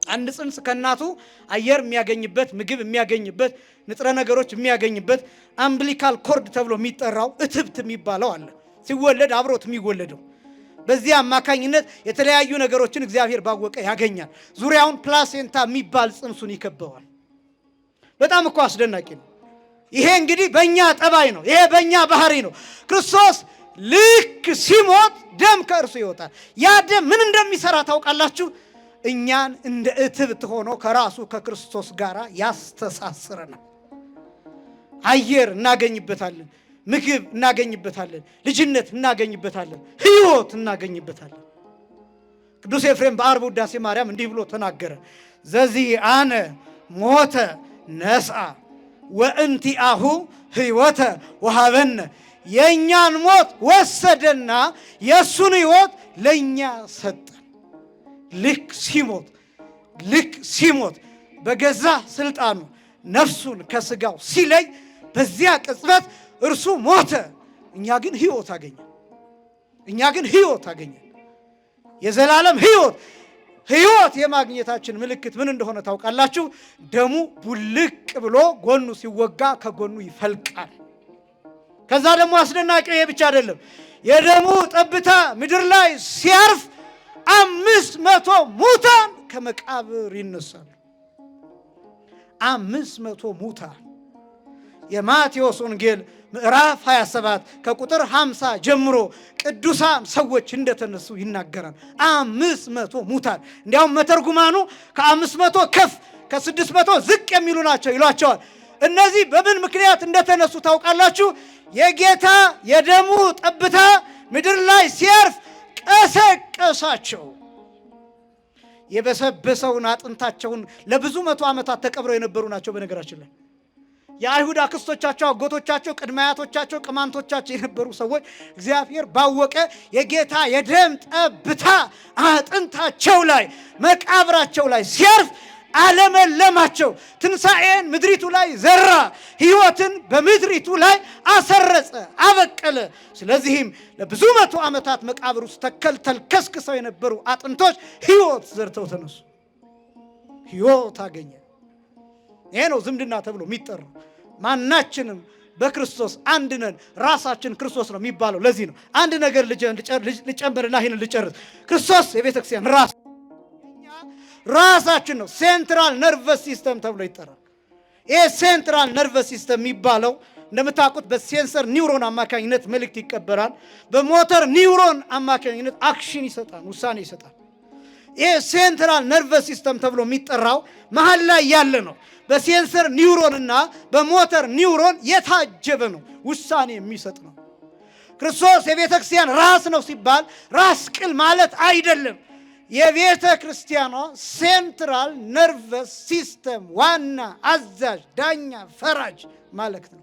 አንድ ጽንስ ከእናቱ አየር የሚያገኝበት፣ ምግብ የሚያገኝበት፣ ንጥረ ነገሮች የሚያገኝበት አምብሊካል ኮርድ ተብሎ የሚጠራው እትብት የሚባለው አለ። ሲወለድ አብሮት የሚወለደው በዚህ አማካኝነት የተለያዩ ነገሮችን እግዚአብሔር ባወቀ ያገኛል። ዙሪያውን ፕላሴንታ የሚባል ጽንሱን ይከበዋል። በጣም እኮ አስደናቂ ነው። ይሄ እንግዲህ በእኛ ጠባይ ነው። ይሄ በእኛ ባህሪ ነው። ክርስቶስ ልክ ሲሞት ደም ከእርሱ ይወጣል። ያ ደም ምን እንደሚሰራ ታውቃላችሁ? እኛን እንደ እትብት ሆኖ ከራሱ ከክርስቶስ ጋር ያስተሳስረናል። አየር እናገኝበታለን፣ ምግብ እናገኝበታለን፣ ልጅነት እናገኝበታለን፣ ሕይወት እናገኝበታለን። ቅዱስ ኤፍሬም በዓርብ ውዳሴ ማርያም እንዲህ ብሎ ተናገረ። ዘዚአነ ሞተ ነስአ ወእንቲአሁ ሕይወተ ወሃበነ። የእኛን ሞት ወሰደና የእሱን ሕይወት ለእኛ ሰጠ። ልክ ሲሞት በገዛ ስልጣኑ ነፍሱን ከስጋው ሲለይ በዚያ ቅጽበት እርሱ ሞተ፣ እኛ ግን ሕይወት አገኘን። የዘላለም ሕይወት የማግኘታችን ምልክት ምን እንደሆነ ታውቃላችሁ? ደሙ ቡልቅ ብሎ ጎኑ ሲወጋ ከጎኑ ይፈልቃል። ከዛ ደግሞ አስደናቂው ይሄ ብቻ አይደለም። የደሙ ጠብታ ምድር ላይ ሲያርፍ 500 ሙታን ከመቃብር ይነሳሉ። 500 ሙታን። የማቴዎስ ወንጌል ምዕራፍ 27 ከቁጥር 50 ጀምሮ ቅዱሳን ሰዎች እንደተነሱ ይናገራል። 500 ሙታን። እንዲያውም መተርጉማኑ ከ500 ከፍ ከ600 ዝቅ የሚሉ ናቸው ይሏቸዋል። እነዚህ በምን ምክንያት እንደተነሱ ታውቃላችሁ? የጌታ የደሙ ጠብታ ምድር ላይ ሲያርፍ ቀሰቀሳቸው። የበሰበሰውን አጥንታቸውን ለብዙ መቶ ዓመታት ተቀብረው የነበሩ ናቸው። በነገራችን ላይ የአይሁድ አክስቶቻቸው፣ አጎቶቻቸው፣ ቅድመ አያቶቻቸው፣ ቅማንቶቻቸው የነበሩ ሰዎች እግዚአብሔር ባወቀ የጌታ የደም ጠብታ አጥንታቸው ላይ መቃብራቸው ላይ ሲያርፍ አለመለማቸው። ትንሣኤን ምድሪቱ ላይ ዘራ። ሕይወትን በምድሪቱ ላይ አሰረጸ፣ አበቀለ። ስለዚህም ለብዙ መቶ ዓመታት መቃብር ውስጥ ተከስክሰው የነበሩ አጥንቶች ሕይወት ዘርተው ተነሱ። ሕይወት አገኘ። ይሄ ነው ዝምድና ተብሎ የሚጠራው። ማናችንም በክርስቶስ አንድ ነን። ራሳችን ክርስቶስ ነው የሚባለው ለዚህ ነው። አንድ ነገር ልጨምርና ይህንን ልጨርስ። ክርስቶስ የቤተ ክርስቲያን ራሳችን ነው። ሴንትራል ነርቨስ ሲስተም ተብሎ ይጠራል። ይሄ ሴንትራል ነርቨስ ሲስተም የሚባለው እንደምታውቁት በሴንሰር ኒውሮን አማካኝነት መልእክት ይቀበላል። በሞተር ኒውሮን አማካኝነት አክሽን ይሰጣል፣ ውሳኔ ይሰጣል። ይሄ ሴንትራል ነርቨስ ሲስተም ተብሎ የሚጠራው መሀል ላይ ያለ ነው። በሴንሰር ኒውሮንና በሞተር ኒውሮን የታጀበ ነው፣ ውሳኔ የሚሰጥ ነው። ክርስቶስ የቤተ ክርስቲያን ራስ ነው ሲባል ራስ ቅል ማለት አይደለም። የቤተ ክርስቲያኗ ሴንትራል ነርቨስ ሲስተም ዋና አዛዥ፣ ዳኛ፣ ፈራጅ ማለት ነው።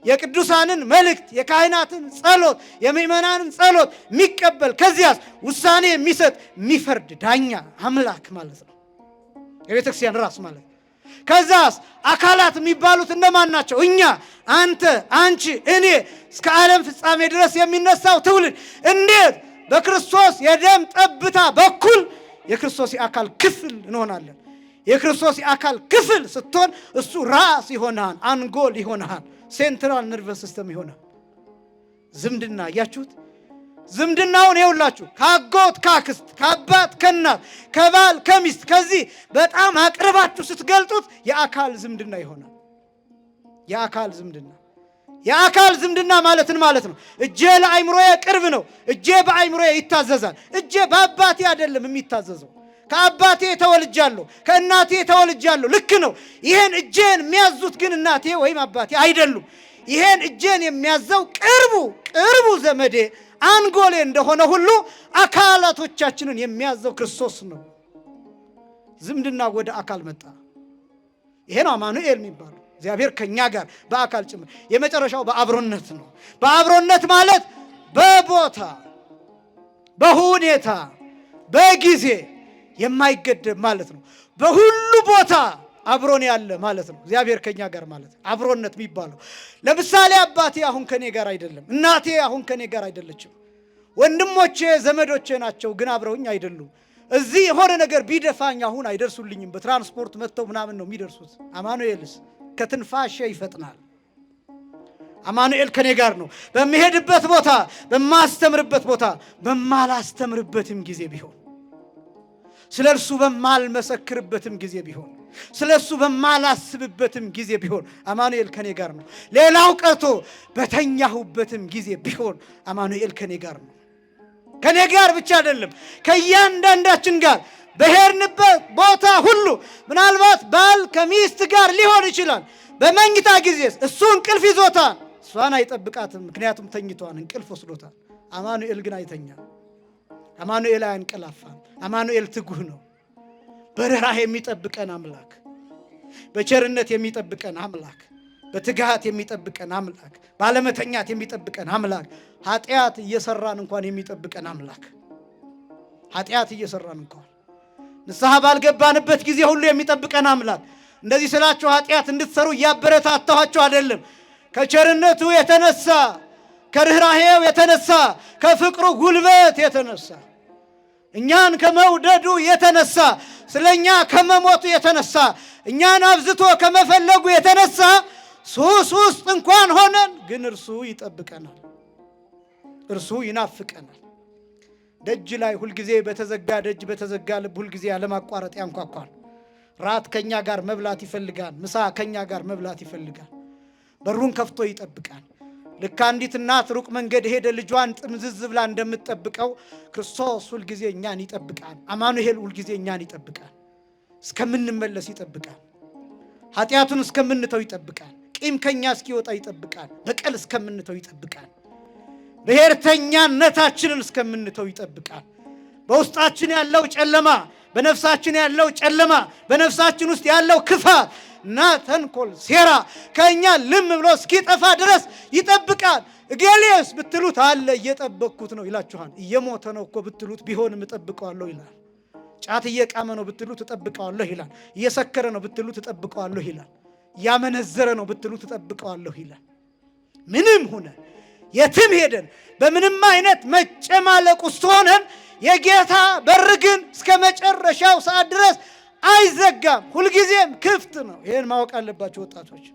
የቅዱሳንን መልእክት፣ የካህናትን ጸሎት፣ የምእመናንን ጸሎት የሚቀበል ከዚያስ ውሳኔ የሚሰጥ የሚፈርድ ዳኛ አምላክ ማለት ነው የቤተ ክርስቲያን ራስ ማለት። ከዛስ አካላት የሚባሉት እነማን ናቸው? እኛ፣ አንተ፣ አንቺ፣ እኔ እስከ ዓለም ፍጻሜ ድረስ የሚነሳው ትውልድ እንዴት በክርስቶስ የደም ጠብታ በኩል የክርስቶስ የአካል ክፍል እንሆናለን። የክርስቶስ የአካል ክፍል ስትሆን እሱ ራስ ይሆናል፣ አንጎል ይሆናል፣ ሴንትራል ነርቨስ ሲስተም ይሆናል። ዝምድና ያያችሁት? ዝምድናውን ይውላችሁ ካጎት ካክስት፣ ከአባት ከእናት፣ ከባል ከሚስት ከዚህ በጣም አቅርባችሁ ስትገልጡት የአካል ዝምድና ይሆናል። የአካል ዝምድና የአካል ዝምድና ማለትን ማለት ነው። እጄ ለአይምሮዬ ቅርብ ነው። እጄ በአይምሮዬ ይታዘዛል። እጄ በአባቴ አይደለም የሚታዘዘው። ከአባቴ ተወልጃለሁ፣ ከእናቴ ተወልጃለሁ። ልክ ነው። ይሄን እጄን የሚያዙት ግን እናቴ ወይም አባቴ አይደሉም። ይሄን እጄን የሚያዘው ቅርቡ ዘመዴ አንጎሌ እንደሆነ ሁሉ አካላቶቻችንን የሚያዘው ክርስቶስ ነው። ዝምድና ወደ አካል መጣ። ይሄ ነው አማኑኤል የሚባለው። እግዚአብሔር ከኛ ጋር በአካል ጭምር። የመጨረሻው በአብሮነት ነው። በአብሮነት ማለት በቦታ በሁኔታ በጊዜ የማይገደብ ማለት ነው። በሁሉ ቦታ አብሮን ያለ ማለት ነው። እግዚአብሔር ከኛ ጋር ማለት ነው አብሮነት የሚባለው። ለምሳሌ አባቴ አሁን ከኔ ጋር አይደለም፣ እናቴ አሁን ከኔ ጋር አይደለችም። ወንድሞቼ ዘመዶቼ ናቸው፣ ግን አብረውኝ አይደሉም። እዚህ የሆነ ነገር ቢደፋኝ አሁን አይደርሱልኝም። በትራንስፖርት መጥተው ምናምን ነው የሚደርሱት። አማኑኤልስ ከትንፋሼ ይፈጥናል። አማኑኤል ከኔ ጋር ነው። በሚሄድበት ቦታ፣ በማስተምርበት ቦታ፣ በማላስተምርበትም ጊዜ ቢሆን፣ ስለ እርሱ በማልመሰክርበትም ጊዜ ቢሆን፣ ስለ እሱ በማላስብበትም ጊዜ ቢሆን አማኑኤል ከኔ ጋር ነው። ሌላው ቀርቶ በተኛሁበትም ጊዜ ቢሆን አማኑኤል ከኔ ጋር ነው። ከኔ ጋር ብቻ አይደለም፣ ከእያንዳንዳችን ጋር በሄድንበት ቦታ ሁሉ። ምናልባት ባል ከሚስት ጋር ሊሆን ይችላል። በመኝታ ጊዜ እሱ እንቅልፍ ይዞታል፣ እሷን አይጠብቃትም፣ ምክንያቱም ተኝቷን እንቅልፍ ወስዶታል። አማኑኤል ግን አይተኛም። አማኑኤል አያንቀላፋም። አማኑኤል ትጉህ ነው። በርኅራኄ የሚጠብቀን አምላክ፣ በቸርነት የሚጠብቀን አምላክ፣ በትጋት የሚጠብቀን አምላክ፣ ባለመተኛት የሚጠብቀን አምላክ፣ ኃጢአት እየሰራን እንኳን የሚጠብቀን አምላክ፣ ኃጢአት እየሰራን እንኳን ንስሐ ባልገባንበት ጊዜ ሁሉ የሚጠብቀን አምላክ። እንደዚህ ስላችሁ ኃጢአት እንድትሰሩ እያበረታታኋችሁ አይደለም። ከቸርነቱ የተነሳ ከርኅራኄው የተነሳ ከፍቅሩ ጉልበት የተነሳ እኛን ከመውደዱ የተነሳ ስለኛ ከመሞቱ የተነሳ እኛን አብዝቶ ከመፈለጉ የተነሳ ሱስ ውስጥ እንኳን ሆነን ግን እርሱ ይጠብቀናል፣ እርሱ ይናፍቀናል። ደጅ ላይ ሁልጊዜ በተዘጋ ደጅ በተዘጋ ልብ ሁልጊዜ ያለማቋረጥ ያንኳኳል። ራት ከኛ ጋር መብላት ይፈልጋል። ምሳ ከኛ ጋር መብላት ይፈልጋል። በሩን ከፍቶ ይጠብቃል። ልክ አንዲት እናት ሩቅ መንገድ ሄደ ልጇን ጥምዝዝ ብላ እንደምትጠብቀው ክርስቶስ ሁልጊዜ እኛን ይጠብቃል። አማኑኤል ሁልጊዜ እኛን ይጠብቃል። እስከምንመለስ ይጠብቃል። ኃጢአቱን እስከምንተው ይጠብቃል። ቂም ከኛ እስኪወጣ ይጠብቃል። በቀል እስከምንተው ይጠብቃል። ብሔርተኛነታችንን እስከምንተው ይጠብቃል። በውስጣችን ያለው ጨለማ፣ በነፍሳችን ያለው ጨለማ፣ በነፍሳችን ውስጥ ያለው ክፋት እና ተንኮል፣ ሴራ ከኛ ልም ብሎ እስኪጠፋ ድረስ ይጠብቃል። እገሌስ ብትሉት አለ እየጠበቅኩት ነው ይላችኋል። እየሞተ ነው እኮ ብትሉት ቢሆንም እጠብቀዋለሁ ይላል። ጫት እየቃመ ነው ብትሉት እጠብቀዋለሁ ይላል። እየሰከረ ነው ብትሉት እጠብቀዋለሁ ይላል። እያመነዘረ ነው ብትሉት እጠብቀዋለሁ ይላል። ምንም ሆነ የትም ሄደን በምንም አይነት መጨማለቅ ውስጥ ሆነን የጌታ በር ግን እስከ መጨረሻው ሰዓት ድረስ አይዘጋም፣ ሁልጊዜም ክፍት ነው። ይሄን ማወቅ አለባቸው ወጣቶች።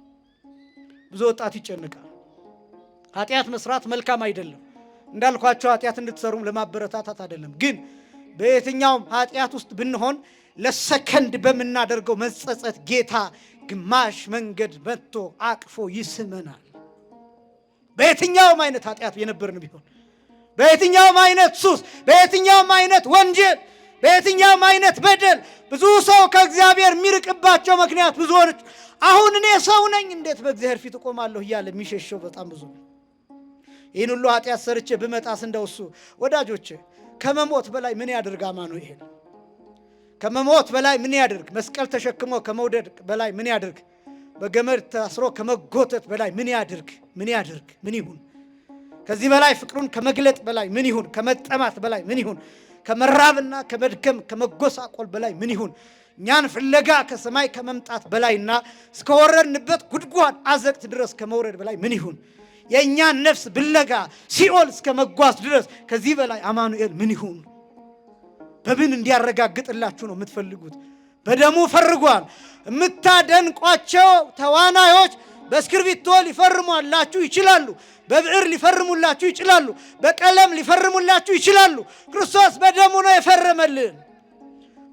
ብዙ ወጣት ይጨነቃል። ኃጢአት መስራት መልካም አይደለም እንዳልኳቸው፣ ኃጢአት እንድትሰሩም ለማበረታታት አይደለም። ግን በየትኛውም ኃጢአት ውስጥ ብንሆን ለሰከንድ በምናደርገው መጸጸት ጌታ ግማሽ መንገድ መጥቶ አቅፎ ይስመናል። በየትኛውም አይነት ኃጢአት የነበርን ቢሆን፣ በየትኛውም አይነት ሱስ፣ በየትኛውም አይነት ወንጀል፣ በየትኛውም አይነት በደል ብዙ ሰው ከእግዚአብሔር የሚርቅባቸው ምክንያት ብዙዎች አሁን እኔ ሰው ነኝ እንዴት በእግዚአብሔር ፊት እቆማለሁ እያለ የሚሸሸው በጣም ብዙ ነው። ይህን ሁሉ ኃጢአት ሰርቼ ብመጣስ እንደው እሱ ወዳጆቼ ከመሞት በላይ ምን ያደርግ? አማኑኤል ከመሞት በላይ ምን ያደርግ? መስቀል ተሸክሞ ከመውደድ በላይ ምን ያደርግ? በገመድ ታስሮ ከመጎተት በላይ ምን ያደርግ? ምን ያደርግ? ምን ይሁን? ከዚህ በላይ ፍቅሩን ከመግለጥ በላይ ምን ይሁን? ከመጠማት በላይ ምን ይሁን? ከመራብና ከመድከም ከመጎሳቆል በላይ ምን ይሁን? እኛን ፍለጋ ከሰማይ ከመምጣት በላይና እስከወረድንበት ጉድጓድ አዘቅት ድረስ ከመውረድ በላይ ምን ይሁን? የእኛን ነፍስ ብለጋ ሲኦል እስከ መጓዝ ድረስ ከዚህ በላይ አማኑኤል ምን ይሁን? በምን እንዲያረጋግጥላችሁ ነው የምትፈልጉት? በደሙ ፈርጓል። የምታደንቋቸው ተዋናዮች በእስክርቢቶ ሊፈርሙላችሁ ይችላሉ፣ በብዕር ሊፈርሙላችሁ ይችላሉ፣ በቀለም ሊፈርሙላችሁ ይችላሉ። ክርስቶስ በደሙ ነው የፈረመልን፣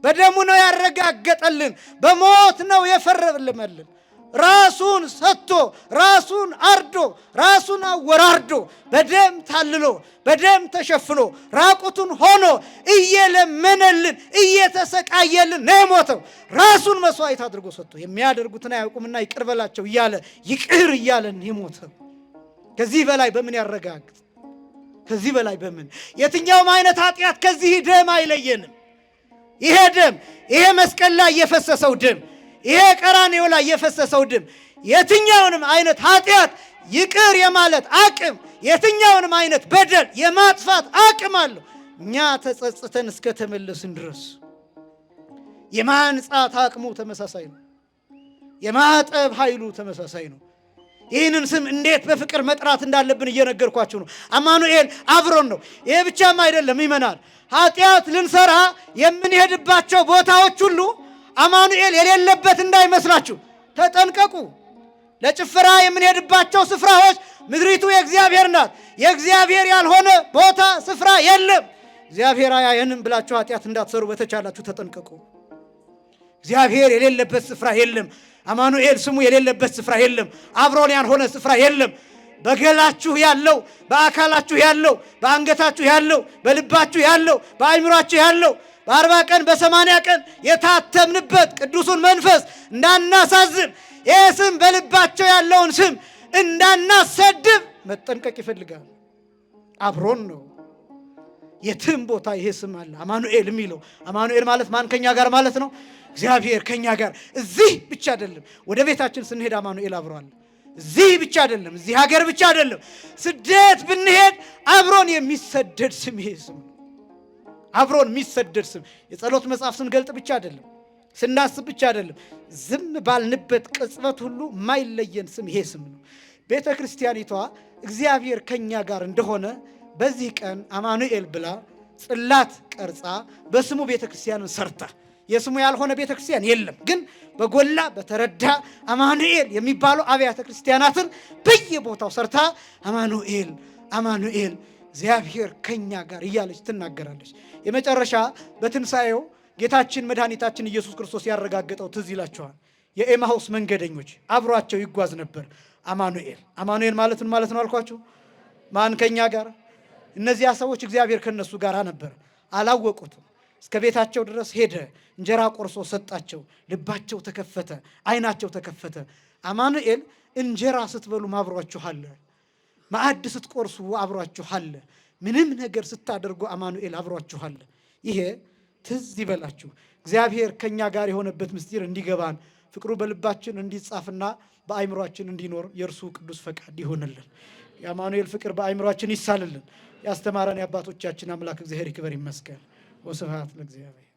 በደሙ ነው ያረጋገጠልን፣ በሞት ነው የፈረመልን። ራሱን ሰጥቶ ራሱን አርዶ ራሱን አወራርዶ በደም ታልሎ በደም ተሸፍኖ ራቁቱን ሆኖ እየለመነልን እየተሰቃየልን ነው የሞተው። ራሱን መስዋዕት አድርጎ ሰጥቶ የሚያደርጉትን አያውቁምና ይቅር በላቸው እያለ ይቅር እያለን የሞተው ከዚህ በላይ በምን ያረጋግጥ? ከዚህ በላይ በምን? የትኛውም አይነት ኃጢአት ከዚህ ደም አይለየንም። ይሄ ደም፣ ይሄ መስቀል ላይ የፈሰሰው ደም፣ ይሄ ቀራንዮ ላይ የፈሰሰው ደም የትኛውንም አይነት ኃጢአት ይቅር የማለት አቅም፣ የትኛውንም አይነት በደል የማጥፋት አቅም አለው። እኛ ተጸጽተን እስከ ተመለስን ድረስ የማንጻት አቅሙ ተመሳሳይ ነው። የማጠብ ኃይሉ ተመሳሳይ ነው። ይህንን ስም እንዴት በፍቅር መጥራት እንዳለብን እየነገርኳችሁ ነው። አማኑኤል አብሮን ነው። ይሄ ብቻም አይደለም ይመናል። ኃጢአት ልንሰራ የምንሄድባቸው ቦታዎች ሁሉ አማኑኤል የሌለበት እንዳይመስላችሁ ተጠንቀቁ። ለጭፈራ የምንሄድባቸው ስፍራዎች ምድሪቱ የእግዚአብሔር ናት። የእግዚአብሔር ያልሆነ ቦታ ስፍራ የለም። እግዚአብሔር አያየንም ብላችሁ ኃጢአት እንዳትሰሩ በተቻላችሁ ተጠንቀቁ። እግዚአብሔር የሌለበት ስፍራ የለም። አማኑኤል ስሙ የሌለበት ስፍራ የለም። አብሮን ያልሆነ ስፍራ የለም። በገላችሁ ያለው፣ በአካላችሁ ያለው፣ በአንገታችሁ ያለው፣ በልባችሁ ያለው፣ በአእምሯችሁ ያለው በ40 ቀን በ80 ቀን የታተምንበት ቅዱሱን መንፈስ እንዳናሳዝን፣ ይህ ስም በልባቸው ያለውን ስም እንዳናሰድብ መጠንቀቅ ይፈልጋል። አብሮን ነው። የትም ቦታ ይሄ ስም አለ፣ አማኑኤል የሚለው። አማኑኤል ማለት ማን ከኛ ጋር ማለት ነው? እግዚአብሔር ከኛ ጋር። እዚህ ብቻ አይደለም፣ ወደ ቤታችን ስንሄድ አማኑኤል አብሯል። እዚህ ብቻ አይደለም፣ እዚህ ሀገር ብቻ አይደለም፣ ስደት ብንሄድ አብሮን የሚሰደድ ስም ይሄ ስም ነው። አብሮን የሚሰደድ ስም። የጸሎት መጽሐፍ ስንገልጥ ብቻ አይደለም፣ ስናስብ ብቻ አይደለም፣ ዝም ባልንበት ቅጽበት ሁሉ የማይለየን ስም ይሄ ስም ነው። ቤተ ክርስቲያኒቷ እግዚአብሔር ከኛ ጋር እንደሆነ በዚህ ቀን አማኑኤል ብላ ጽላት ቀርጻ በስሙ ቤተ ክርስቲያንን ሰርታ፣ የስሙ ያልሆነ ቤተ ክርስቲያን የለም፣ ግን በጎላ በተረዳ አማኑኤል የሚባሉ አብያተ ክርስቲያናትን በየቦታው ሰርታ አማኑኤል አማኑኤል እግዚአብሔር ከኛ ጋር እያለች ትናገራለች። የመጨረሻ በትንሣኤው ጌታችን መድኃኒታችን ኢየሱስ ክርስቶስ ያረጋገጠው ትዝ ይላችኋል። የኤማሁስ መንገደኞች አብሯቸው ይጓዝ ነበር አማኑኤል። አማኑኤል ማለት ምን ማለት ነው አልኳችሁ? ማን ከኛ ጋር? እነዚያ ሰዎች እግዚአብሔር ከነሱ ጋር ነበር፣ አላወቁትም። እስከ ቤታቸው ድረስ ሄደ፣ እንጀራ ቆርሶ ሰጣቸው፣ ልባቸው ተከፈተ፣ አይናቸው ተከፈተ። አማኑኤል እንጀራ ስትበሉ አብሯችሁ አለ፣ ማዕድ ስትቆርሱ አብሯችሁ አለ፣ ምንም ነገር ስታደርጉ አማኑኤል አብሯችሁ አለ። ይሄ ትዝ ይበላችሁ። እግዚአብሔር ከኛ ጋር የሆነበት ምስጢር እንዲገባን ፍቅሩ በልባችን እንዲጻፍና በአእምሯችን እንዲኖር የእርሱ ቅዱስ ፈቃድ ይሆንልን። የአማኑኤል ፍቅር በአእምሯችን ይሳልልን። ያስተማረን የአባቶቻችን አምላክ እግዚአብሔር ይክበር ይመስገን። ወስብሐት ለእግዚአብሔር።